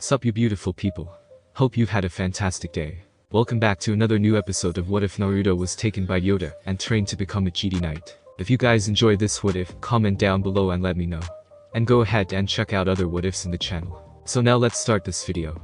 Sup you beautiful people. Hope you've had a fantastic day. Welcome back to another new episode of What If Naruto was taken by Yoda and trained to become a Jedi Knight. If you guys enjoy this what if, comment down below and let me know. And go ahead and check out other what ifs in the channel. So now let's start this video.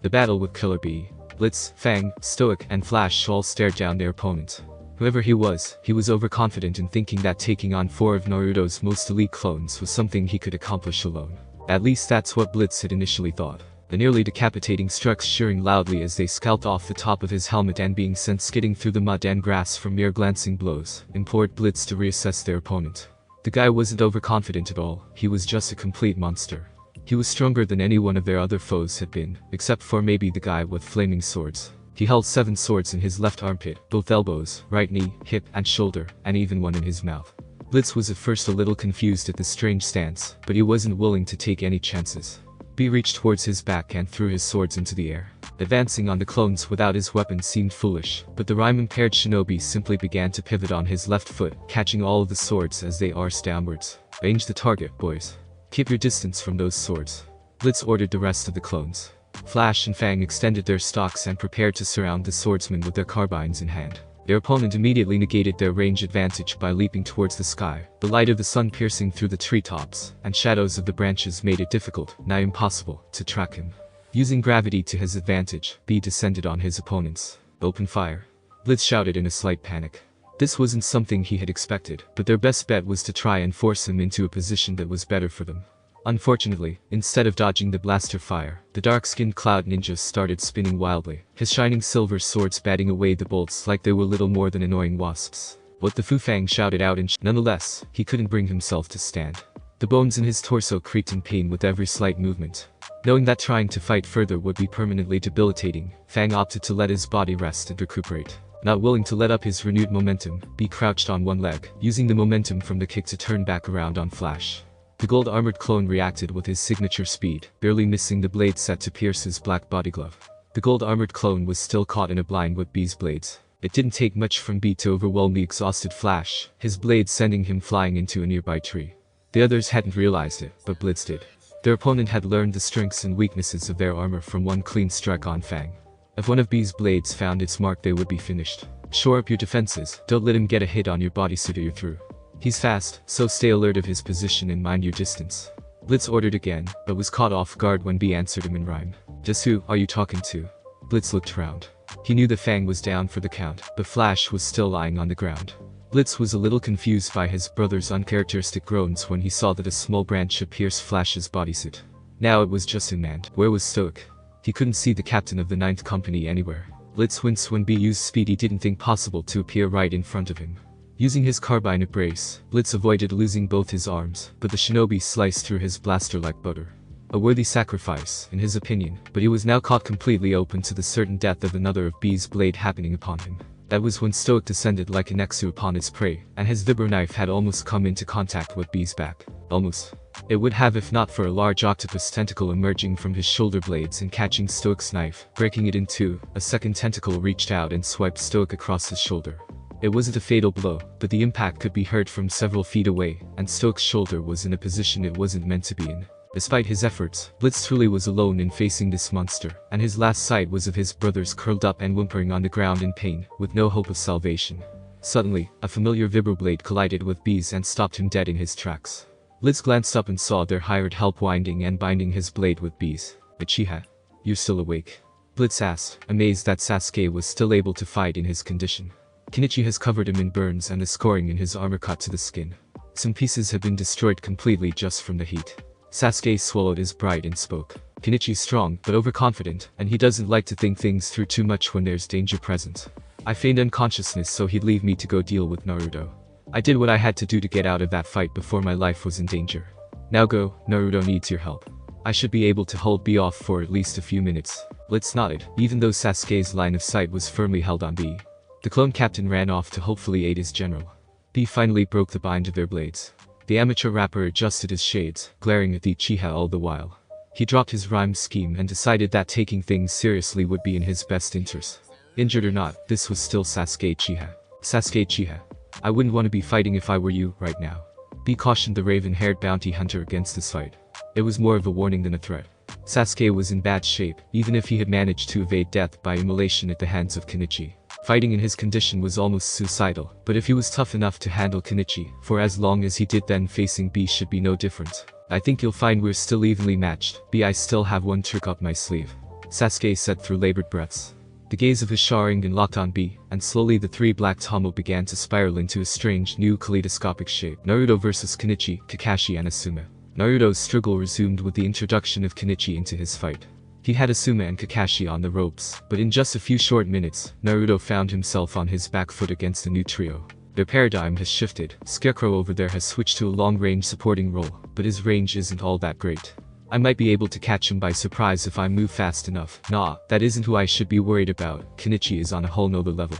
The battle with Killer Bee. Blitz, Fang, Stoic, and Flash all stared down their opponent. Whoever he was overconfident in thinking that taking on 4 of Naruto's most elite clones was something he could accomplish alone. At least that's what Blitz had initially thought. The nearly decapitating Strux shearing loudly as they scalped off the top of his helmet and being sent skidding through the mud and grass from mere glancing blows, implored Blitz to reassess their opponent. The guy wasn't overconfident at all, he was just a complete monster. He was stronger than any one of their other foes had been, except for maybe the guy with flaming swords. He held 7 swords in his left armpit, both elbows, right knee, hip, and shoulder, and even one in his mouth. Blitz was at first a little confused at this strange stance, but he wasn't willing to take any chances. Bee reached towards his back and threw his swords into the air. Advancing on the clones without his weapon seemed foolish, but the rhyme-impaired shinobi simply began to pivot on his left foot, catching all of the swords as they arsed downwards. Range the target, boys. Keep your distance from those swords. Blitz ordered the rest of the clones. Flash and Fang extended their stalks and prepared to surround the swordsmen with their carbines in hand. Their opponent immediately negated their range advantage by leaping towards the sky, the light of the sun piercing through the treetops, and shadows of the branches made it difficult, nigh impossible, to track him. Using gravity to his advantage, Bee descended on his opponents. Open fire. Blitz shouted in a slight panic. This wasn't something he had expected, but their best bet was to try and force him into a position that was better for them. Unfortunately, instead of dodging the blaster fire, the dark-skinned cloud ninja started spinning wildly, his shining silver swords batting away the bolts like they were little more than annoying wasps. What the Fang shouted out nonetheless, he couldn't bring himself to stand. The bones in his torso creaked in pain with every slight movement. Knowing that trying to fight further would be permanently debilitating, Fang opted to let his body rest and recuperate. Not willing to let up his renewed momentum, Bee crouched on one leg, using the momentum from the kick to turn back around on Flash. The gold-armored clone reacted with his signature speed, barely missing the blade set to pierce his black body glove. The gold-armored clone was still caught in a blind with Bee's blades. It didn't take much from Bee to overwhelm the exhausted Flash, his blade sending him flying into a nearby tree. The others hadn't realized it, but Blitz did. Their opponent had learned the strengths and weaknesses of their armor from one clean strike on Fang. If one of Bee's blades found its mark, they would be finished. Shore up your defenses, don't let him get a hit on your bodysuit or you're through. He's fast, so stay alert of his position and mind your distance. Blitz ordered again, but was caught off guard when Bee answered him in rhyme. Just who are you talking to? Blitz looked around. He knew the Fang was down for the count, but Flash was still lying on the ground. Blitz was a little confused by his brother's uncharacteristic groans when he saw that a small branch had pierced Flash's bodysuit. Now it was just him, and where was Stoic? He couldn't see the captain of the 9th Company anywhere. Blitz winced when Bee used speed he didn't think possible to appear right in front of him. Using his carbine brace, Blitz avoided losing both his arms, but the shinobi sliced through his blaster like butter. A worthy sacrifice, in his opinion, but he was now caught completely open to the certain death of another of Bee's blade happening upon him. That was when Stoic descended like a Nexu upon its prey, and his vibro knife had almost come into contact with Bee's back. Almost. It would have if not for a large octopus tentacle emerging from his shoulder blades and catching Stoic's knife, breaking it in two. A second tentacle reached out and swiped Stoic across his shoulder. It wasn't a fatal blow, but the impact could be heard from several feet away, and Stoic's shoulder was in a position it wasn't meant to be in. Despite his efforts, Blitz truly was alone in facing this monster, and his last sight was of his brothers curled up and whimpering on the ground in pain, with no hope of salvation. Suddenly, a familiar vibroblade collided with Bee's and stopped him dead in his tracks. Blitz glanced up and saw their hired help winding and binding his blade with Bee's. Uchiha, you're still awake? Blitz asked, amazed that Sasuke was still able to fight in his condition. Kenichi has covered him in burns and the scoring in his armor cut to the skin. Some pieces have been destroyed completely just from the heat. Sasuke swallowed his pride and spoke. Kenichi's strong but overconfident, and he doesn't like to think things through too much when there's danger present. I feigned unconsciousness so he'd leave me to go deal with Naruto. I did what I had to do to get out of that fight before my life was in danger. Now go, Naruto needs your help. I should be able to hold Bee off for at least a few minutes. Blitz nodded, even though Sasuke's line of sight was firmly held on Bee. The clone captain ran off to hopefully aid his general. Bee finally broke the bind of their blades. The amateur rapper adjusted his shades, glaring at the Uchiha all the while. He dropped his rhyme scheme and decided that taking things seriously would be in his best interest. Injured or not, this was still Sasuke Uchiha. Sasuke Uchiha. I wouldn't want to be fighting if I were you, right now. Bee cautioned the raven-haired bounty hunter against this fight. It was more of a warning than a threat. Sasuke was in bad shape, even if he had managed to evade death by immolation at the hands of Kenichi. Fighting in his condition was almost suicidal, but if he was tough enough to handle Kenichi, for as long as he did, then facing B should be no different. I think you'll find we're still evenly matched. B, I still have one trick up my sleeve, Sasuke said through labored breaths. The gaze of his Sharingan locked on B, and slowly the three black Tomo began to spiral into a strange new kaleidoscopic shape. Naruto vs Kenichi, Kakashi and Asuma. Naruto's struggle resumed with the introduction of Kenichi into his fight. He had Asuma and Kakashi on the ropes, but in just a few short minutes, Naruto found himself on his back foot against the new trio. Their paradigm has shifted. Scarecrow over there has switched to a long-range supporting role, but his range isn't all that great. I might be able to catch him by surprise if I move fast enough. Nah, that isn't who I should be worried about. Kenichi is on a whole nother level.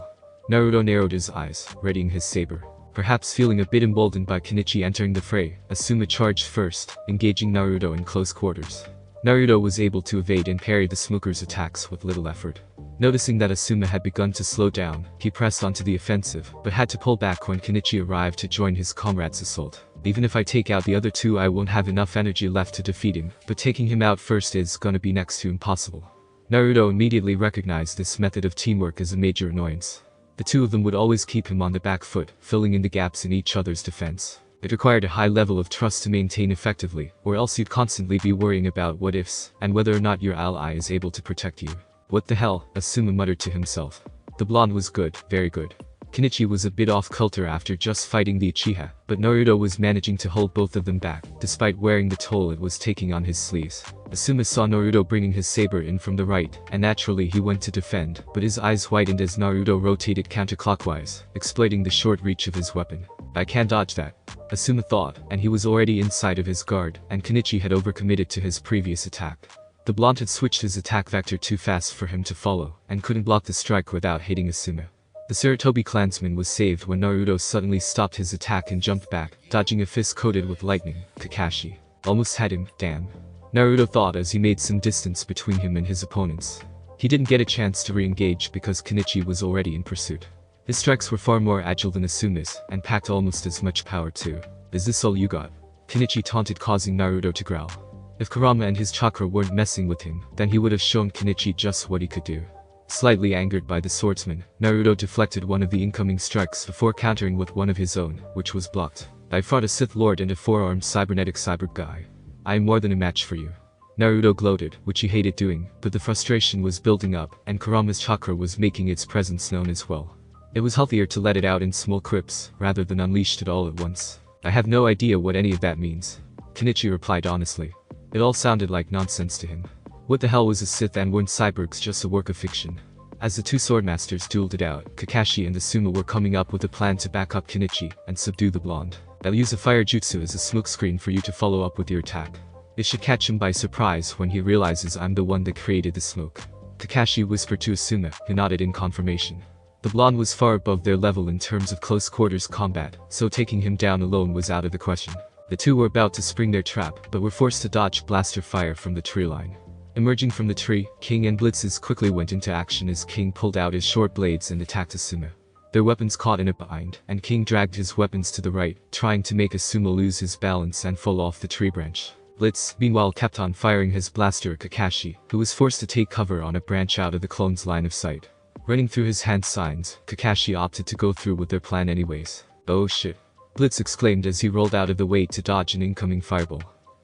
Naruto narrowed his eyes, readying his saber. Perhaps feeling a bit emboldened by Kenichi entering the fray, Asuma charged first, engaging Naruto in close quarters. Naruto was able to evade and parry the smoker's attacks with little effort. Noticing that Asuma had begun to slow down, he pressed onto the offensive, but had to pull back when Kenichi arrived to join his comrade's assault. Even if I take out the other two, I won't have enough energy left to defeat him, but taking him out first is gonna be next to impossible. Naruto immediately recognized this method of teamwork as a major annoyance. The two of them would always keep him on the back foot, filling in the gaps in each other's defense. It required a high level of trust to maintain effectively, or else you'd constantly be worrying about what ifs, and whether or not your ally is able to protect you. What the hell, Asuma muttered to himself. The blonde was good, very good. Kenichi was a bit off kilter after just fighting the Uchiha, but Naruto was managing to hold both of them back, despite wearing the toll it was taking on his sleeves. Asuma saw Naruto bringing his saber in from the right, and naturally he went to defend, but his eyes widened as Naruto rotated counterclockwise, exploiting the short reach of his weapon. I can't dodge that, Asuma thought, and he was already inside of his guard, and Kenichi had overcommitted to his previous attack. The blonde had switched his attack vector too fast for him to follow, and couldn't block the strike without hitting Asuma. The Sarutobi clansman was saved when Naruto suddenly stopped his attack and jumped back, dodging a fist coated with lightning. Kakashi almost had him, damn, Naruto thought as he made some distance between him and his opponents. He didn't get a chance to re-engage because Kenichi was already in pursuit. His strikes were far more agile than Asuma's, and packed almost as much power too. Is this all you got? Kenichi taunted, causing Naruto to growl. If Kurama and his chakra weren't messing with him, then he would have shown Kenichi just what he could do. Slightly angered by the swordsman, Naruto deflected one of the incoming strikes before countering with one of his own, which was blocked. I fought a Sith Lord and a four-armed cybernetic cyborg guy. I am more than a match for you. Naruto gloated, which he hated doing, but the frustration was building up, and Kurama's chakra was making its presence known as well. It was healthier to let it out in small quips, rather than unleashed it all at once. I have no idea what any of that means, Kenichi replied honestly. It all sounded like nonsense to him. What the hell was a Sith and weren't cyborgs just a work of fiction? As the two swordmasters dueled it out, Kakashi and Asuma were coming up with a plan to back up Kenichi and subdue the blonde. I'll use a fire jutsu as a smokescreen for you to follow up with your attack. It should catch him by surprise when he realizes I'm the one that created the smoke, Kakashi whispered to Asuma, who nodded in confirmation. The blonde was far above their level in terms of close quarters combat, so taking him down alone was out of the question. The two were about to spring their trap, but were forced to dodge blaster fire from the tree line. Emerging from the tree, King and Blitzes quickly went into action as King pulled out his short blades and attacked Asuma. Their weapons caught in a bind, and King dragged his weapons to the right, trying to make Asuma lose his balance and fall off the tree branch. Blitz, meanwhile, kept on firing his blaster at Kakashi, who was forced to take cover on a branch out of the clone's line of sight. Running through his hand signs, Kakashi opted to go through with their plan anyways. Oh shit, Blitz exclaimed as he rolled out of the way to dodge an incoming fireball.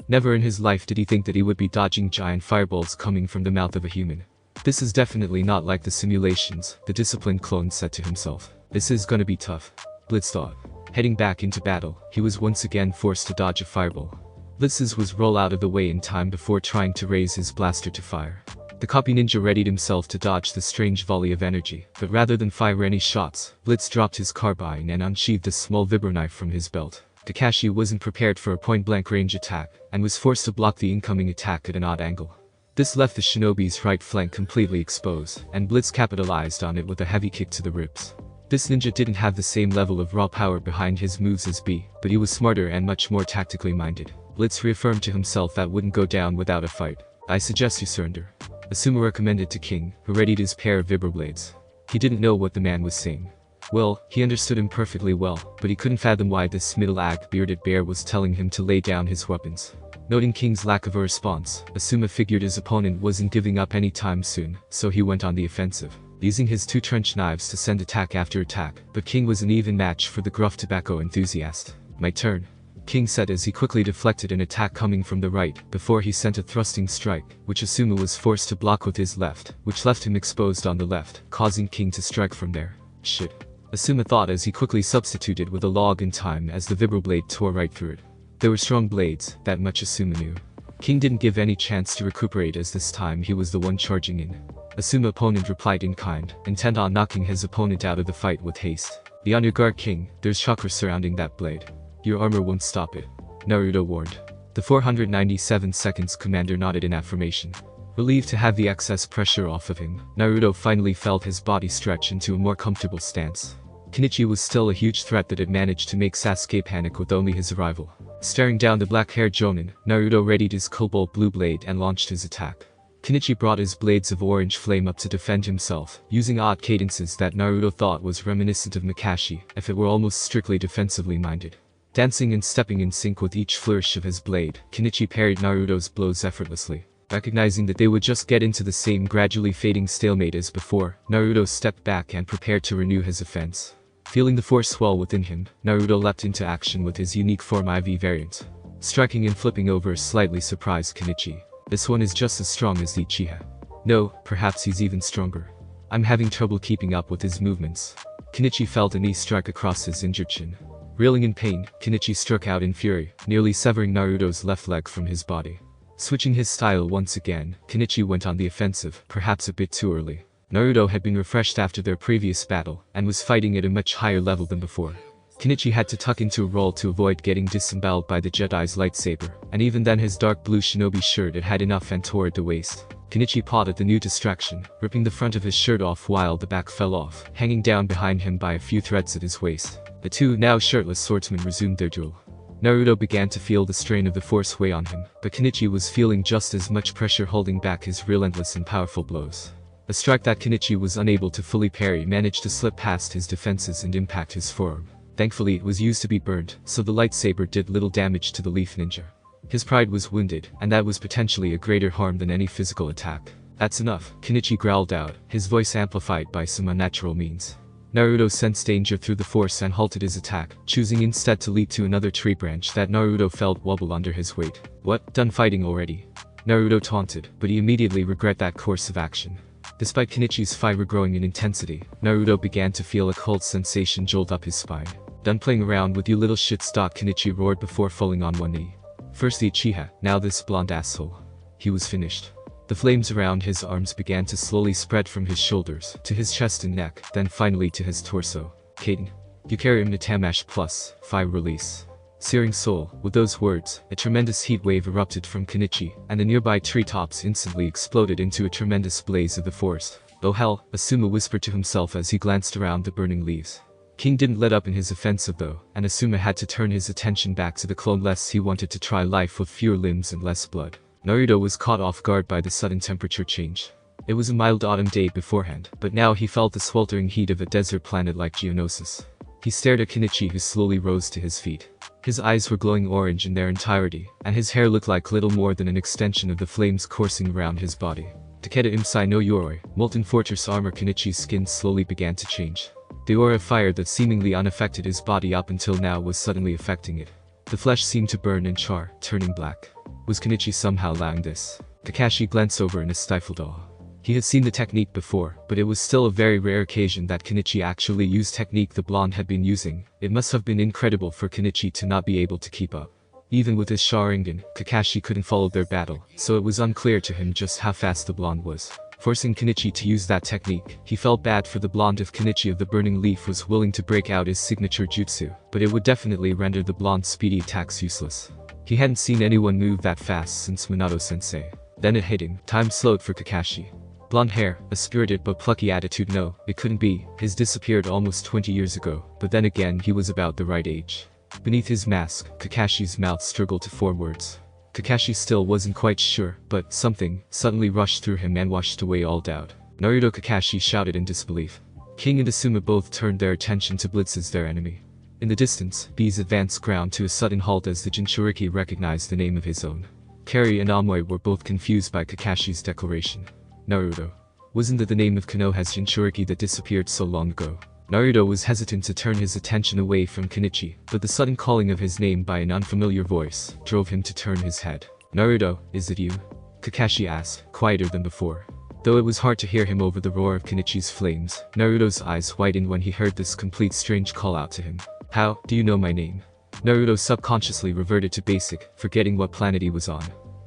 Never in his life did he think that he would be dodging giant fireballs coming from the mouth of a human. This is definitely not like the simulations, the disciplined clone said to himself. This is gonna be tough, Blitz thought. Heading back into battle, he was once again forced to dodge a fireball. Blitz's was roll out of the way in time before trying to raise his blaster to fire. The copy ninja readied himself to dodge the strange volley of energy, but rather than fire any shots, Blitz dropped his carbine and unsheathed a small vibroknife from his belt. Kakashi wasn't prepared for a point-blank range attack, and was forced to block the incoming attack at an odd angle. This left the shinobi's right flank completely exposed, and Blitz capitalized on it with a heavy kick to the ribs. This ninja didn't have the same level of raw power behind his moves as B, but he was smarter and much more tactically minded. Blitz reaffirmed to himself that wouldn't go down without a fight. I suggest you surrender, Asuma recommended to King, who readied his pair of vibroblades. He didn't know what the man was saying. Well, he understood him perfectly well, but he couldn't fathom why this middle-aged bearded bear was telling him to lay down his weapons. Noting King's lack of a response, Asuma figured his opponent wasn't giving up anytime soon, so he went on the offensive, using his two trench knives to send attack after attack, but King was an even match for the gruff tobacco enthusiast. "My turn," King said as he quickly deflected an attack coming from the right, before he sent a thrusting strike, which Asuma was forced to block with his left, which left him exposed on the left, causing King to strike from there. "Shit," Asuma thought as he quickly substituted with a log in time as the vibroblade tore right through it. They were strong blades, that much Asuma knew. King didn't give any chance to recuperate as this time he was the one charging in. Asuma opponent replied in kind, intent on knocking his opponent out of the fight with haste. "Be on your guard, King, there's chakra surrounding that blade. Your armor won't stop it," Naruto warned. The 497 seconds commander nodded in affirmation. Relieved to have the excess pressure off of him, Naruto finally felt his body stretch into a more comfortable stance. Kenichi was still a huge threat that had managed to make Sasuke panic with only his arrival. Staring down the black-haired Jonin, Naruto readied his cobalt blue blade and launched his attack. Kenichi brought his blades of orange flame up to defend himself, using odd cadences that Naruto thought was reminiscent of Makashi, if it were almost strictly defensively minded. Dancing and stepping in sync with each flourish of his blade, Kenichi parried Naruto's blows effortlessly. Recognizing that they would just get into the same gradually fading stalemate as before, Naruto stepped back and prepared to renew his offense. Feeling the force swell within him, Naruto leapt into action with his unique form IV variant. Striking and flipping over slightly surprised Kenichi. "This one is just as strong as the Uchiha." "No, perhaps he's even stronger. I'm having trouble keeping up with his movements." Kenichi felt a knee strike across his injured chin. Reeling in pain, Kenichi struck out in fury, nearly severing Naruto's left leg from his body. Switching his style once again, Kenichi went on the offensive, perhaps a bit too early. Naruto had been refreshed after their previous battle, and was fighting at a much higher level than before. Kenichi had to tuck into a roll to avoid getting disemboweled by the Jedi's lightsaber, and even then his dark blue shinobi shirt had enough and tore at the waist. Kenichi pawed at the new distraction, ripping the front of his shirt off while the back fell off, hanging down behind him by a few threads at his waist. The two now shirtless swordsmen resumed their duel. Naruto began to feel the strain of the force weigh on him, but Kenichi was feeling just as much pressure holding back his relentless and powerful blows. A strike that Kenichi was unable to fully parry managed to slip past his defenses and impact his forearm. Thankfully it was used to be burned, so the lightsaber did little damage to the Leaf Ninja. His pride was wounded, and that was potentially a greater harm than any physical attack. "That's enough," Kenichi growled out, his voice amplified by some unnatural means. Naruto sensed danger through the force and halted his attack, choosing instead to leap to another tree branch that Naruto felt wobble under his weight. "What, done fighting already?" Naruto taunted, but he immediately regretted that course of action. Despite Kenichi's fire growing in intensity, Naruto began to feel a cold sensation jolt up his spine. "Done playing around with you little shits." Kenichi roared before falling on one knee. First the Uchiha, now this blonde asshole. He was finished. The flames around his arms began to slowly spread from his shoulders, to his chest and neck, then finally to his torso. "Kaden, you carry him to Tamash plus, fire release." Searing soul, with those words, a tremendous heat wave erupted from Kenichi, and the nearby treetops instantly exploded into a tremendous blaze of the forest. "Oh hell," Asuma whispered to himself as he glanced around the burning leaves. King didn't let up in his offensive though, and Asuma had to turn his attention back to the clone lest he wanted to try life with fewer limbs and less blood. Naruto was caught off guard by the sudden temperature change. It was a mild autumn day beforehand, but now he felt the sweltering heat of a desert planet like Geonosis. He stared at Kenichi who slowly rose to his feet. His eyes were glowing orange in their entirety, and his hair looked like little more than an extension of the flames coursing around his body. Takeda Imsai no Yoroi, molten fortress armor. Kenichi's skin slowly began to change. The aura of fire that seemingly unaffected his body up until now was suddenly affecting it. The flesh seemed to burn and char, turning black. Was Kenichi somehow allowing this? Kakashi glanced over in a stifled awe. He had seen the technique before, but it was still a very rare occasion that Kenichi actually used technique the blonde had been using. It must have been incredible for Kenichi to not be able to keep up. Even with his Sharingan, Kakashi couldn't follow their battle, so it was unclear to him just how fast the blonde was. Forcing Kenichi to use that technique, he felt bad for the blonde if Kenichi of the Burning Leaf was willing to break out his signature jutsu, but it would definitely render the blonde's speedy attacks useless. He hadn't seen anyone move that fast since Minato-sensei. Then it hit him. Time slowed for Kakashi. Blonde hair, a spirited but plucky attitude. No, it couldn't be. His disappeared almost 20 years ago, but then again he was about the right age. Beneath his mask, Kakashi's mouth struggled to form words. Kakashi still wasn't quite sure, but something suddenly rushed through him and washed away all doubt. "Naruto!" Kakashi shouted in disbelief. King and Asuma both turned their attention to Blitz as their enemy. In the distance, B's advance ground to a sudden halt as the Jinchuriki recognized the name of his own. Kari and Amoy were both confused by Kakashi's declaration. Naruto. Wasn't that the name of Konoha's Jinchuriki that disappeared so long ago? Naruto was hesitant to turn his attention away from Kenichi, but the sudden calling of his name by an unfamiliar voice drove him to turn his head. Naruto, is it you? Kakashi asked, quieter than before. Though it was hard to hear him over the roar of Kenichi's flames, Naruto's eyes widened when he heard this complete strange call out to him. How do you know my name? Naruto subconsciously reverted to basic, forgetting what planet he was on.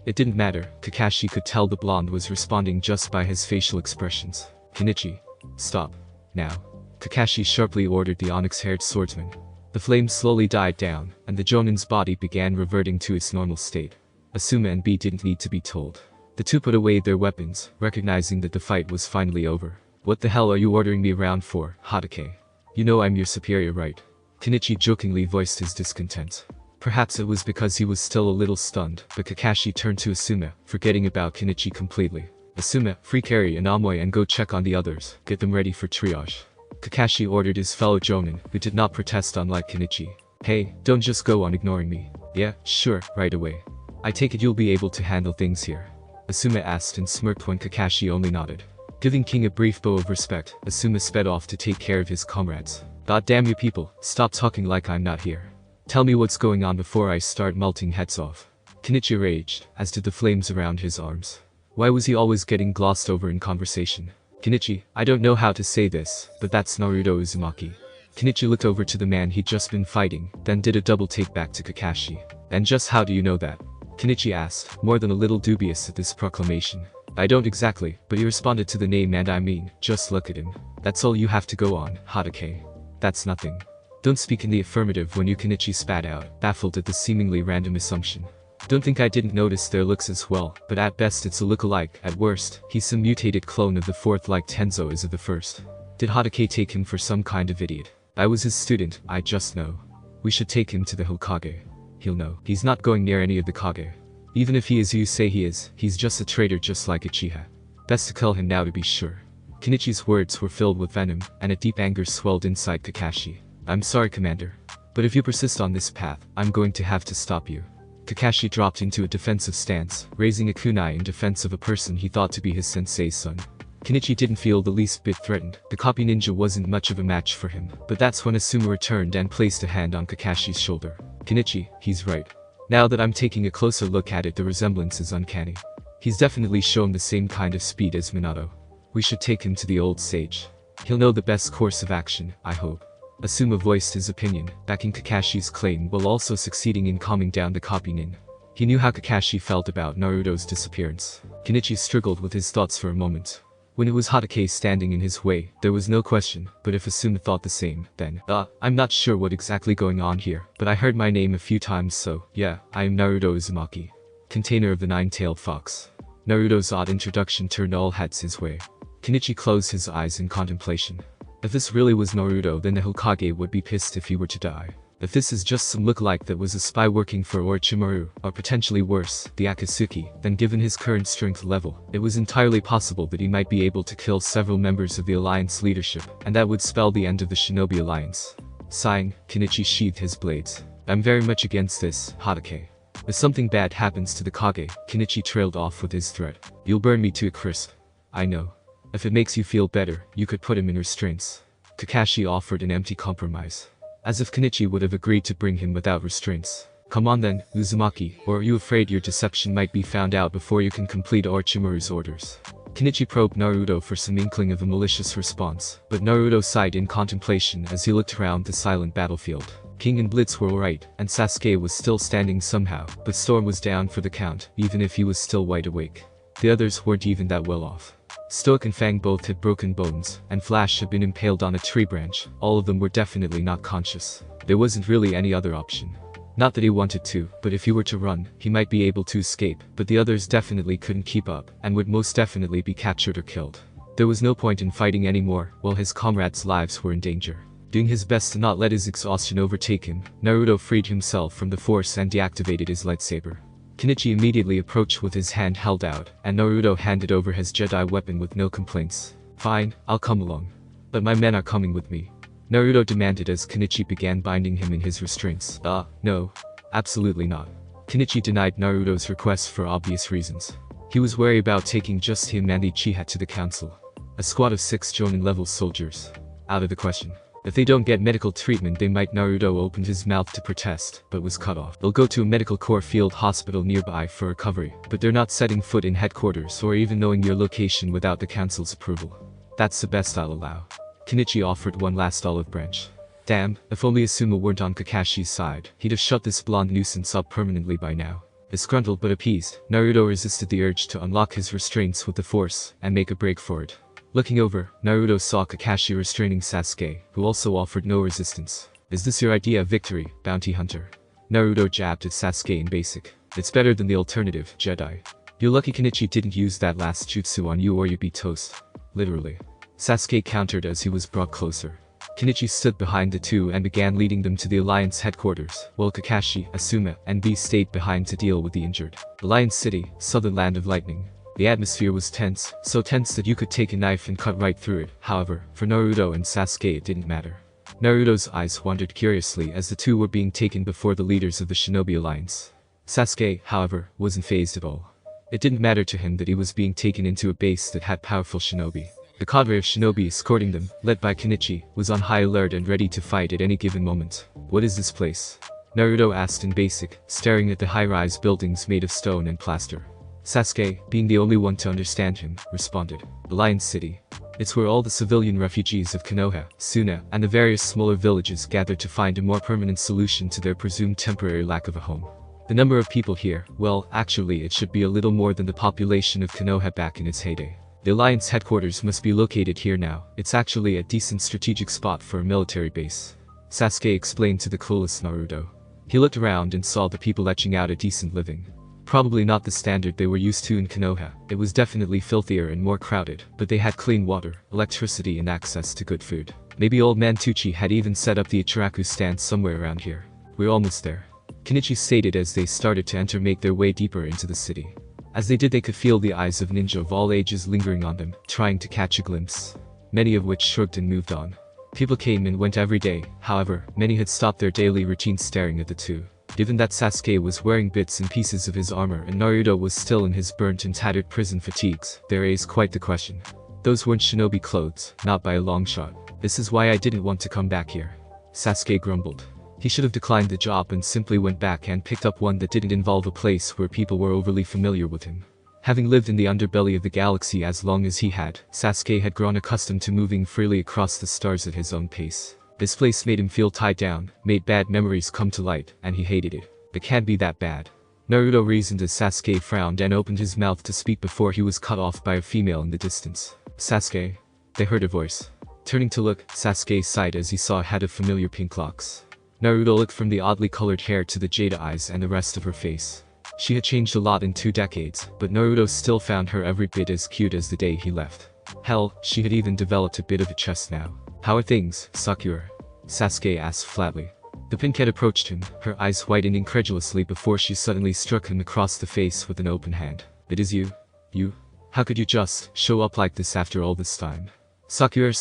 It didn't matter, Kakashi could tell the blonde was responding just by his facial expressions. Kenichi. Stop. Now. Kakashi sharply ordered the onyx-haired swordsman. The flames slowly died down, and the Jonin's body began reverting to its normal state. Asuma and B didn't need to be told. The two put away their weapons, recognizing that the fight was finally over. What the hell are you ordering me around for, Hokage? You know I'm your superior, right? Kenichi jokingly voiced his discontent. Perhaps it was because he was still a little stunned, but Kakashi turned to Asuma, forgetting about Kenichi completely. Asuma, free Kari and Amoy and go check on the others, get them ready for triage. Kakashi ordered his fellow Jonin, who did not protest unlike Kenichi. Hey, don't just go on ignoring me. Yeah, sure, right away. I take it you'll be able to handle things here. Asuma asked and smirked when Kakashi only nodded. Giving King a brief bow of respect, Asuma sped off to take care of his comrades. God damn you people, stop talking like I'm not here. Tell me what's going on before I start melting heads off. Kenichi raged, as did the flames around his arms. Why was he always getting glossed over in conversation? Kenichi, I don't know how to say this, but that's Naruto Uzumaki. Kenichi looked over to the man he'd just been fighting, then did a double take back to Kakashi. And just how do you know that? Kenichi asked, more than a little dubious at this proclamation. I don't exactly, but he responded to the name and I mean, just look at him. That's all you have to go on, Hokage. That's nothing. Don't speak in the affirmative when you Kenichi spat out, baffled at the seemingly random assumption. Don't think I didn't notice their looks as well, but at best it's a look-alike, at worst, he's some mutated clone of the fourth like Tenzo is of the first. Did Hokage take him for some kind of idiot? I was his student, I just know. We should take him to the Hokage. He'll know. He's not going near any of the Kage. Even if he is who you say he is, he's just a traitor just like Uchiha. Best to kill him now to be sure. Kenichi's words were filled with venom, and a deep anger swelled inside Kakashi. I'm sorry, Commander. But if you persist on this path, I'm going to have to stop you. Kakashi dropped into a defensive stance, raising a kunai in defense of a person he thought to be his sensei's son. Kenichi didn't feel the least bit threatened. The copy ninja wasn't much of a match for him, but that's when Asuma returned and placed a hand on Kakashi's shoulder. Kenichi, he's right. Now that I'm taking a closer look at it, the resemblance is uncanny. He's definitely shown the same kind of speed as Minato. We should take him to the old sage. He'll know the best course of action, I hope. Asuma voiced his opinion, backing Kakashi's claim while also succeeding in calming down the copy nin. He knew how Kakashi felt about Naruto's disappearance. Kenichi struggled with his thoughts for a moment. When it was Hokage standing in his way, there was no question, but if Asuma thought the same, then, I'm not sure what exactly going on here, but I heard my name a few times so, yeah, I am Naruto Uzumaki. Container of the nine-tailed fox. Naruto's odd introduction turned all heads his way. Kenichi closed his eyes in contemplation. If this really was Naruto, then the Hokage would be pissed if he were to die. If this is just some lookalike that was a spy working for Orochimaru, or potentially worse, the Akatsuki, then given his current strength level, it was entirely possible that he might be able to kill several members of the Alliance leadership, and that would spell the end of the Shinobi Alliance. Sighing, Kenichi sheathed his blades. I'm very much against this, Hokage. If something bad happens to the Kage, Kenichi trailed off with his threat. You'll burn me to a crisp. I know. If it makes you feel better, you could put him in restraints. Kakashi offered an empty compromise. As if Kenichi would have agreed to bring him without restraints. Come on then, Uzumaki, or are you afraid your deception might be found out before you can complete Orochimaru's orders? Kenichi probed Naruto for some inkling of a malicious response, but Naruto sighed in contemplation as he looked around the silent battlefield. King and Blitz were alright, and Sasuke was still standing somehow, but Storm was down for the count, even if he was still wide awake. The others weren't even that well off. Stoic and Fang both had broken bones, and Flash had been impaled on a tree branch. All of them were definitely not conscious. There wasn't really any other option. Not that he wanted to, but if he were to run, he might be able to escape, but the others definitely couldn't keep up, and would most definitely be captured or killed. There was no point in fighting anymore, while his comrades' lives were in danger. Doing his best to not let his exhaustion overtake him, Naruto freed himself from the force and deactivated his lightsaber. Kenichi immediately approached with his hand held out, and Naruto handed over his Jedi weapon with no complaints. Fine, I'll come along. But my men are coming with me. Naruto demanded as Kenichi began binding him in his restraints. No. Absolutely not. Kenichi denied Naruto's request for obvious reasons. He was wary about taking just him and Uchiha to the council. A squad of 6 Jonin-level soldiers. Out of the question. If they don't get medical treatment they might. Naruto opened his mouth to protest, but was cut off. They'll go to a medical corps field hospital nearby for recovery, but they're not setting foot in headquarters or even knowing your location without the council's approval. That's the best I'll allow. Kenichi offered one last olive branch. Damn, if only Asuma weren't on Kakashi's side, he'd have shut this blonde nuisance up permanently by now. Disgruntled but appeased, Naruto resisted the urge to unlock his restraints with the force and make a break for it. Looking over, Naruto saw Kakashi restraining Sasuke, who also offered no resistance. Is this your idea of victory, bounty hunter? Naruto jabbed at Sasuke in basic. It's better than the alternative, Jedi. You're lucky Kenichi didn't use that last jutsu on you or you'd be toast. Literally. Sasuke countered as he was brought closer. Kenichi stood behind the two and began leading them to the Alliance headquarters, while Kakashi, Asuma, and B stayed behind to deal with the injured. Alliance City, southern land of lightning. The atmosphere was tense, so tense that you could take a knife and cut right through it. However, for Naruto and Sasuke it didn't matter. Naruto's eyes wandered curiously as the two were being taken before the leaders of the Shinobi Alliance. Sasuke, however, wasn't fazed at all. It didn't matter to him that he was being taken into a base that had powerful shinobi. The cadre of shinobi escorting them, led by Kenichi, was on high alert and ready to fight at any given moment. What is this place? Naruto asked in basic, staring at the high-rise buildings made of stone and plaster. Sasuke, being the only one to understand him, responded. Alliance City. It's where all the civilian refugees of Konoha, Suna, and the various smaller villages gather to find a more permanent solution to their presumed temporary lack of a home. The number of people here, well, actually it should be a little more than the population of Konoha back in its heyday. The Alliance headquarters must be located here now. It's actually a decent strategic spot for a military base. Sasuke explained to the clueless Naruto. He looked around and saw the people etching out a decent living. Probably not the standard they were used to in Konoha. It was definitely filthier and more crowded, but they had clean water, electricity and access to good food. Maybe old man Tucci had even set up the Ichiraku stand somewhere around here. We're almost there. Kenichi stated as they started to make their way deeper into the city. As they did they could feel the eyes of ninja of all ages lingering on them, trying to catch a glimpse. Many of which shrugged and moved on. People came and went every day, however, many had stopped their daily routine staring at the two. Given that Sasuke was wearing bits and pieces of his armor and Naruto was still in his burnt and tattered prison fatigues, there is quite the question. Those weren't shinobi clothes, not by a long shot. This is why I didn't want to come back here. Sasuke grumbled. He should have declined the job and simply went back and picked up one that didn't involve a place where people were overly familiar with him. Having lived in the underbelly of the galaxy as long as he had, Sasuke had grown accustomed to moving freely across the stars at his own pace. This place made him feel tied down, made bad memories come to light, and he hated it. It can't be that bad. Naruto reasoned as Sasuke frowned and opened his mouth to speak before he was cut off by a female in the distance. Sasuke? They heard a voice. Turning to look, Sasuke sighed as he saw a head of familiar pink locks. Naruto looked from the oddly colored hair to the jade eyes and the rest of her face. She had changed a lot in 2 decades, but Naruto still found her every bit as cute as the day he left. Hell, she had even developed a bit of a chest now. How are things, Sakura? Sasuke asked flatly. The pinkhead approached him, her eyes widened incredulously before she suddenly struck him across the face with an open hand. It is you? You? How could you just show up like this after all this time? Sakura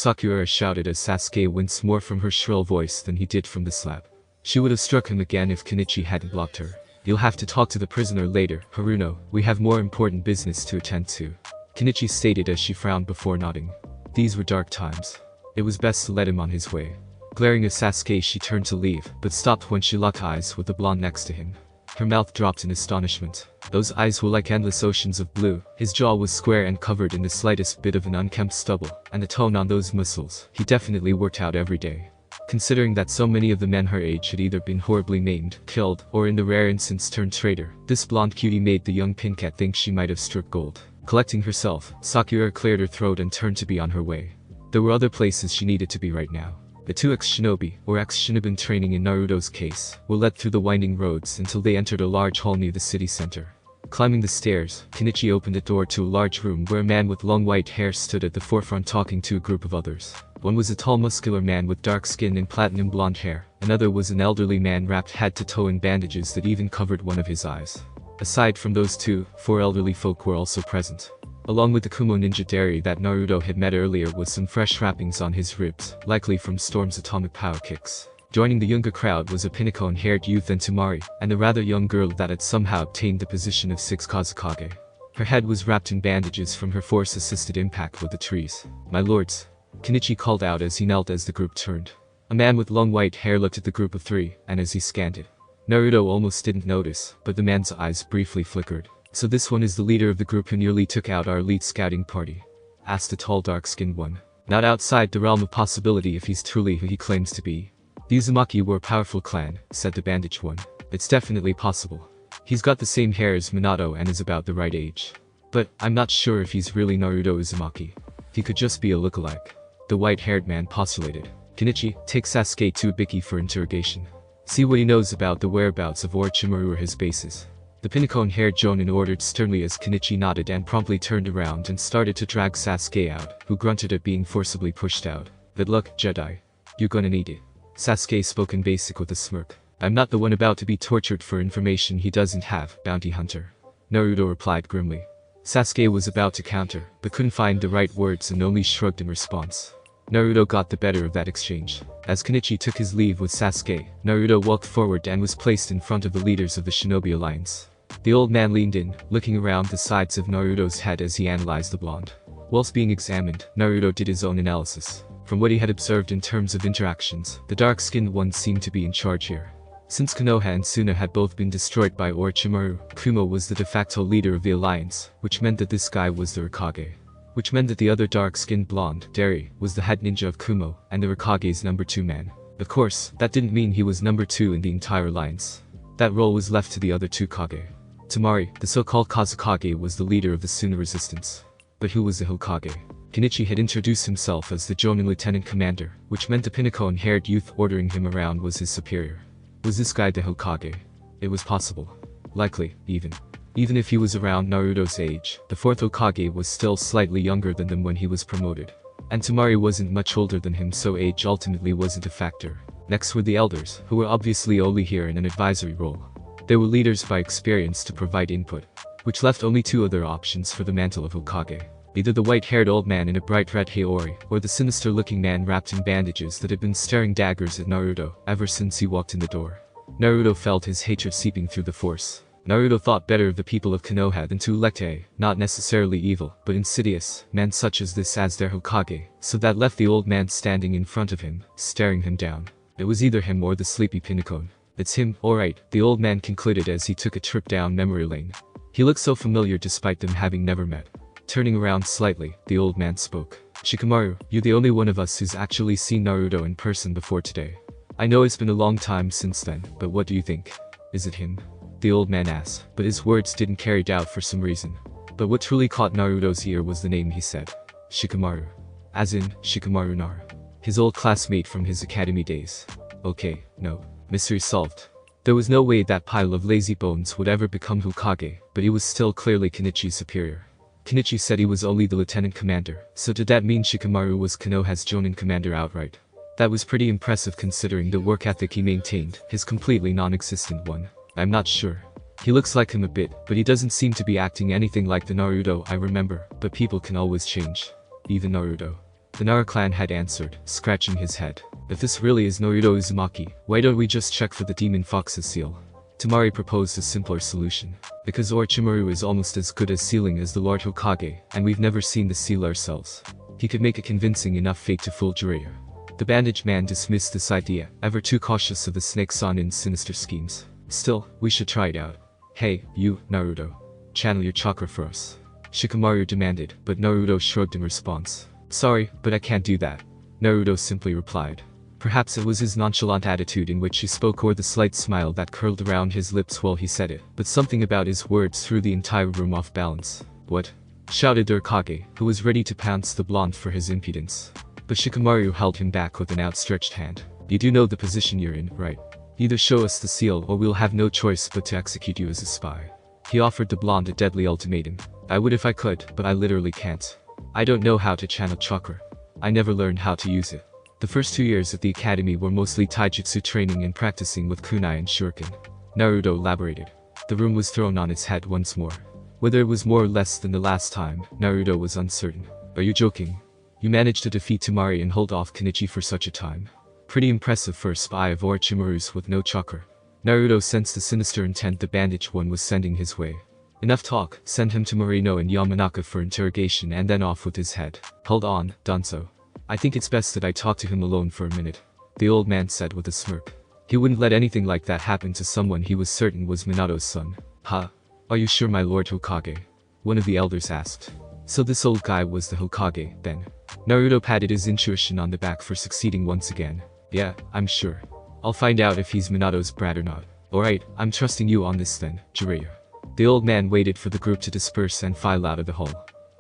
shouted as Sasuke winced more from her shrill voice than he did from the slap. She would have struck him again if Kenichi hadn't blocked her. You'll have to talk to the prisoner later, Haruno. We have more important business to attend to. Kenichi stated as she frowned before nodding. These were dark times. It was best to let him on his way. Glaring at Sasuke she turned to leave, but stopped when she locked eyes with the blonde next to him. Her mouth dropped in astonishment. Those eyes were like endless oceans of blue, his jaw was square and covered in the slightest bit of an unkempt stubble, and the tone on those muscles, he definitely worked out every day. Considering that so many of the men her age had either been horribly maimed, killed, or in the rare instance turned traitor, this blonde cutie made the young pinkette think she might have struck gold. Collecting herself, Sakura cleared her throat and turned to be on her way. There were other places she needed to be right now. The 2 ex-shinobi, or ex-shinobin training in Naruto's case, were led through the winding roads until they entered a large hall near the city center. Climbing the stairs, Kenichi opened a door to a large room where a man with long white hair stood at the forefront talking to a group of others. One was a tall muscular man with dark skin and platinum blonde hair, another was an elderly man wrapped head to toe in bandages that even covered one of his eyes. Aside from those 2, 4 elderly folk were also present. Along with the Kumo ninja Dari that Naruto had met earlier with some fresh wrappings on his ribs, likely from Storm's atomic power kicks. Joining the younger crowd was a pinnacle-haired youth and Temari, and a rather young girl that had somehow obtained the position of 6th Kazekage. Her head was wrapped in bandages from her force-assisted impact with the trees. "My lords," Kenichi called out as he knelt as the group turned. A man with long white hair looked at the group of three, and as he scanned it, Naruto almost didn't notice, but the man's eyes briefly flickered. "So this one is the leader of the group who nearly took out our elite scouting party?" asked the tall dark-skinned one. "Not outside the realm of possibility if he's truly who he claims to be. The Uzumaki were a powerful clan," said the bandaged one. "It's definitely possible. He's got the same hair as Minato and is about the right age. But I'm not sure if he's really Naruto Uzumaki. He could just be a lookalike," the white-haired man postulated. "Kenichi, take Sasuke to Ibiki for interrogation. See what he knows about the whereabouts of Orochimaru or his bases." The pinnacle-haired Jonin ordered sternly as Kenichi nodded and promptly turned around and started to drag Sasuke out, who grunted at being forcibly pushed out. "Good luck, Jedi. You're gonna need it." Sasuke spoke in basic with a smirk. "I'm not the one about to be tortured for information he doesn't have, bounty hunter," Naruto replied grimly. Sasuke was about to counter, but couldn't find the right words and only shrugged in response. Naruto got the better of that exchange. As Kenichi took his leave with Sasuke, Naruto walked forward and was placed in front of the leaders of the Shinobi Alliance. The old man leaned in, looking around the sides of Naruto's head as he analyzed the blonde. Whilst being examined, Naruto did his own analysis. From what he had observed in terms of interactions, the dark-skinned one seemed to be in charge here. Since Konoha and Suna had both been destroyed by Orochimaru, Kumo was the de facto leader of the alliance, which meant that this guy was the Hokage. Which meant that the other dark-skinned blonde, Derry, was the head ninja of Kumo, and the Hokage's number 2 man. Of course, that didn't mean he was number 2 in the entire alliance. That role was left to the other 2 Kage. Temari, the so-called Kazekage, was the leader of the Suna resistance. But who was the Hokage? Kenichi had introduced himself as the Jonin lieutenant commander, which meant the pinnacle-haired youth ordering him around was his superior. Was this guy the Hokage? It was possible. Likely, even. Even if he was around Naruto's age, the 4th Hokage was still slightly younger than them when he was promoted. And Temari wasn't much older than him, so age ultimately wasn't a factor. Next were the elders, who were obviously only here in an advisory role. They were leaders by experience to provide input, which left only 2 other options for the mantle of Hokage. Either the white-haired old man in a bright red Hiyori, or the sinister-looking man wrapped in bandages that had been staring daggers at Naruto ever since he walked in the door. Naruto felt his hatred seeping through the force. Naruto thought better of the people of Konoha than to elect a, not necessarily evil, but insidious, man such as this as their Hokage, so that left the old man standing in front of him, staring him down. It was either him or the sleepy Pinnacle. "It's him, alright," the old man concluded as he took a trip down memory lane. He looked so familiar despite them having never met. Turning around slightly, the old man spoke. "Shikamaru, you're the only one of us who's actually seen Naruto in person before today. I know it's been a long time since then, but what do you think? Is it him?" the old man asked, but his words didn't carry doubt for some reason. But what truly caught Naruto's ear was the name he said. Shikamaru. As in, Shikamaru Nar. His old classmate from his academy days. Okay, no. Mystery solved. There was no way that pile of lazy bones would ever become Hokage, but he was still clearly Kenichi's superior. Kenichi said he was only the lieutenant commander, so did that mean Shikamaru was Konoha's Jonin commander outright? That was pretty impressive considering the work ethic he maintained, his completely non-existent one. I'm not sure. He looks like him a bit, but he doesn't seem to be acting anything like the Naruto I remember, but people can always change. Even Naruto. The Nara clan had answered, scratching his head. If this really is Naruto Uzumaki, why don't we just check for the Demon Fox's seal? Temari proposed a simpler solution. Because Orochimaru is almost as good at sealing as the Lord Hokage, and we've never seen the seal ourselves. He could make a convincing enough fake to fool Jiraiya. The bandaged man dismissed this idea, ever too cautious of the Snake Sanin's sinister schemes. Still, we should try it out. Hey, you, Naruto. Channel your chakra for us. Shikamaru demanded, but Naruto shrugged in response. Sorry, but I can't do that. Naruto simply replied. Perhaps it was his nonchalant attitude in which he spoke or the slight smile that curled around his lips while he said it, but something about his words threw the entire room off balance. What? Shouted the Hokage, who was ready to pounce the blonde for his impudence. But Shikamaru held him back with an outstretched hand. You do know the position you're in, right? Either show us the seal or we'll have no choice but to execute you as a spy. He offered the blonde a deadly ultimatum. I would if I could, but I literally can't. I don't know how to channel chakra. I never learned how to use it. The first 2 years at the academy were mostly taijutsu training and practicing with kunai and shuriken. Naruto elaborated. The room was thrown on its head once more. Whether it was more or less than the last time, Naruto was uncertain. Are you joking? You managed to defeat Temari and hold off Kenichi for such a time. Pretty impressive for a spy of Orochimaru's with no chakra. Naruto sensed the sinister intent the bandaged one was sending his way. Enough talk, send him to Morino and Yamanaka for interrogation and then off with his head. Hold on, Danzo. I think it's best that I talk to him alone for a minute, the old man said with a smirk. He wouldn't let anything like that happen to someone he was certain was Minato's son. Huh? Are you sure, my lord Hokage? One of the elders asked. So this old guy was the Hokage, then? Naruto patted his intuition on the back for succeeding once again. Yeah, I'm sure. I'll find out if he's Minato's brat or not. Alright, I'm trusting you on this then, Jiraiya. The old man waited for the group to disperse and file out of the hall.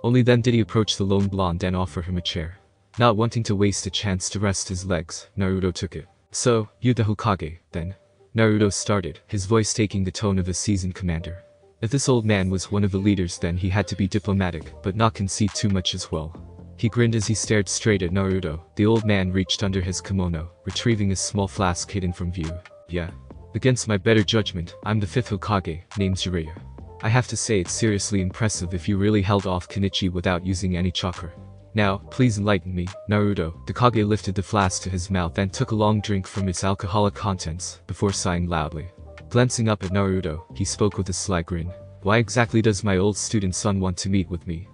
Only then did he approach the lone blonde and offer him a chair. Not wanting to waste a chance to rest his legs, Naruto took it. So, you're the Hokage, then? Naruto started, his voice taking the tone of a seasoned commander. If this old man was one of the leaders, then he had to be diplomatic, but not concede too much as well. He grinned as he stared straight at Naruto. The old man reached under his kimono, retrieving a small flask hidden from view. Yeah. Against my better judgment, I'm the 5th Hokage, named Jiraiya. I have to say it's seriously impressive if you really held off Kenichi without using any chakra. Now, please enlighten me, Naruto. The Kage lifted the flask to his mouth and took a long drink from its alcoholic contents, before sighing loudly. Glancing up at Naruto, he spoke with a sly grin. Why exactly does my old student son want to meet with me?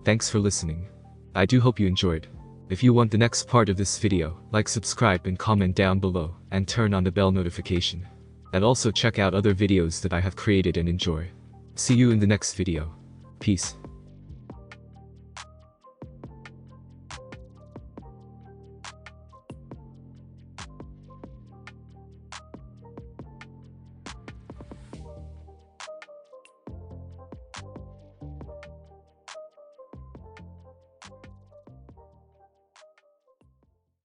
Thanks for listening. I do hope you enjoyed. If you want the next part of this video, like, subscribe and comment down below, and turn on the bell notification. And also check out other videos that I have created and enjoy. See you in the next video. Peace.